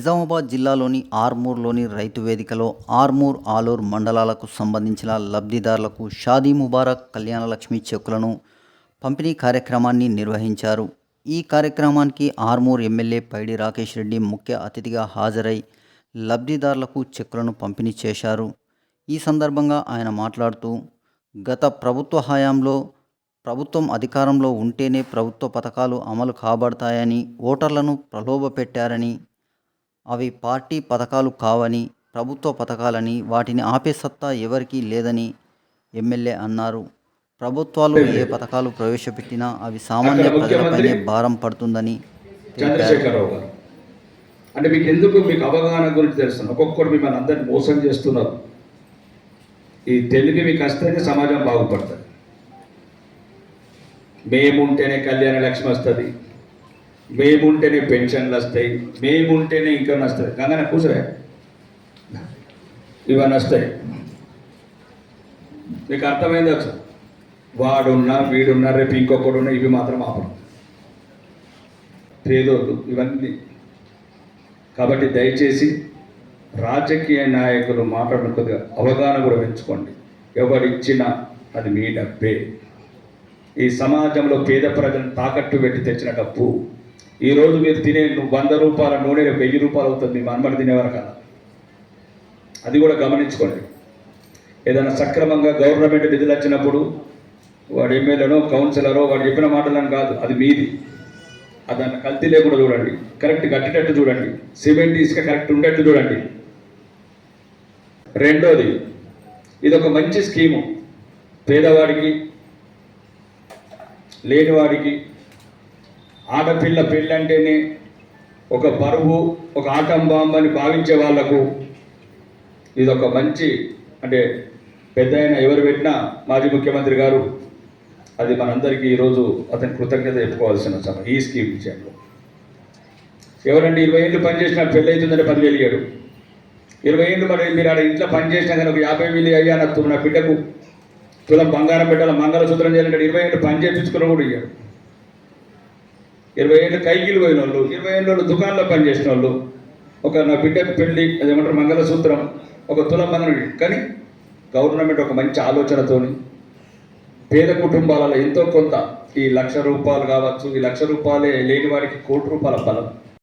నిజామాబాద్ జిల్లాలోని ఆర్మూర్లోని రైతు వేదికలో ఆర్మూర్, ఆలూరు మండలాలకు సంబంధించిన లబ్ధిదారులకు షాదీ ముబారక్ కళ్యాణలక్ష్మి చెక్కులను పంపిణీ కార్యక్రమాన్ని నిర్వహించారు. ఈ కార్యక్రమానికి ఆర్మూర్ ఎమ్మెల్యే పైడి రాకేష్ రెడ్డి ముఖ్య అతిథిగా హాజరై లబ్ధిదారులకు చెక్కులను పంపిణీ చేశారు. ఈ సందర్భంగా ఆయన మాట్లాడుతూ, గత ప్రభుత్వ హయాంలో ప్రభుత్వం అధికారంలో ఉంటేనే ప్రభుత్వ పథకాలు అమలు కాబడతాయని ఓటర్లను ప్రలోభపెట్టారని, అవి పార్టీ పథకాలు కావని, ప్రభుత్వ పథకాలని, వాటిని ఆపే సత్తా ఎవరికీ లేదని ఎమ్మెల్యే అన్నారు. ప్రభుత్వాలు ఏ పథకాలు ప్రవేశపెట్టినా అవి సామాన్య ప్రజలపైనే భారం పడుతుందని చంద్రశేఖరరావు గారు అంటే మీకు అవగాహన గురించి తెలుస్తుంది. ఒక్కొక్కరు మిమ్మల్ని అందరినీ మోసం చేస్తున్నారు. ఈ తెలుగు మీకు వస్తేనే సమాజం బాగుపడుతుంది. మేముంటేనే కళ్యాణ లక్ష్మి వస్తుంది, మేముంటేనే పెన్షన్లు వస్తాయి, మేముంటేనే ఇంకా వస్తుంది. గంగన కూసరే ఇవన్నీ వస్తాయి. మీకు అర్థమైంది అసలు వాడున్నా వీడున్నా రేపు ఇంకొకడున్నా ఇవి మాత్రం ఆపరు పేదోళ్ళు ఇవన్నీ. కాబట్టి దయచేసి రాజకీయ నాయకులు మాట్లాడడం కొద్దిగా అవగాహన కూడా పెంచుకోండి. ఎవరిచ్చినా అది మీ డబ్బే. ఈ సమాజంలో పేద ప్రజలను తాకట్టు పెట్టి తెచ్చిన డబ్బు. ఈరోజు మీరు తినే 100 రూపాయల నూనె 1000 రూపాయలు అవుతుంది మీ మనమని తినేవారికన్నా. అది కూడా గమనించుకోండి. ఏదైనా సక్రమంగా గవర్నమెంట్ నిధులు వచ్చినప్పుడు వాడు ఎమ్మెల్యేనో కౌన్సిలరో వాడు చెప్పిన మాటలను కాదు, అది మీది. దాన్ని కల్తీ లేకుండా చూడండి, కరెక్ట్ కట్టేటట్టు చూడండి, సిమెంట్ ఇసుక కరెక్ట్ ఉండేట్టు చూడండి. రెండోది, ఇది ఒక మంచి స్కీము. పేదవాడికి, లేనివాడికి, ఆడపిల్ల పెళ్ళి అంటేనే ఒక బరువు, ఒక ఆటం బాంబు అని భావించే వాళ్లకు ఇది ఒక మంచి, అంటే పెద్ద ఆయన ఎవరు పెట్టినా మాజీ ముఖ్యమంత్రి గారు, అది మనందరికీ ఈరోజు అతని కృతజ్ఞత చెప్పుకోవాల్సిన సమయం. ఈ స్కీమ్ విషయంలో ఎవరంటే 20 ఏళ్ళు పనిచేసినా పెళ్ళి అవుతుందంటే 10,000 ఇయ్యాడు. 20 ఏళ్ళు మరి మీరు ఆడ ఇంట్లో పనిచేసినా కానీ ఒక 50,000 అయ్యా నా బిడ్డకు తులం బంగారం పెట్టాలి, మంగళసూత్రం చేయాలంటే 20 ఏళ్ళు పని చేయించుకున్న కూడా ఇయ్యాడు. 20 ఏళ్ళు కైకిలు పోయిన వాళ్ళు, 20 ఏళ్ళు దుకాణంలో పనిచేసిన వాళ్ళు, ఒక నా బిడ్డకు పెళ్ళి అదేమంటారు మంగళసూత్రం, ఒక తులం బంగారం. కానీ గవర్నమెంట్ ఒక మంచి ఆలోచనతోని పేద కుటుంబాలలో ఎంతో కొంత ఈ 1,00,000 రూపాయలు కావచ్చు, ఈ 1,00,000 రూపాయలే లేని వారికి 1,00,00,000 రూపాయల బలం.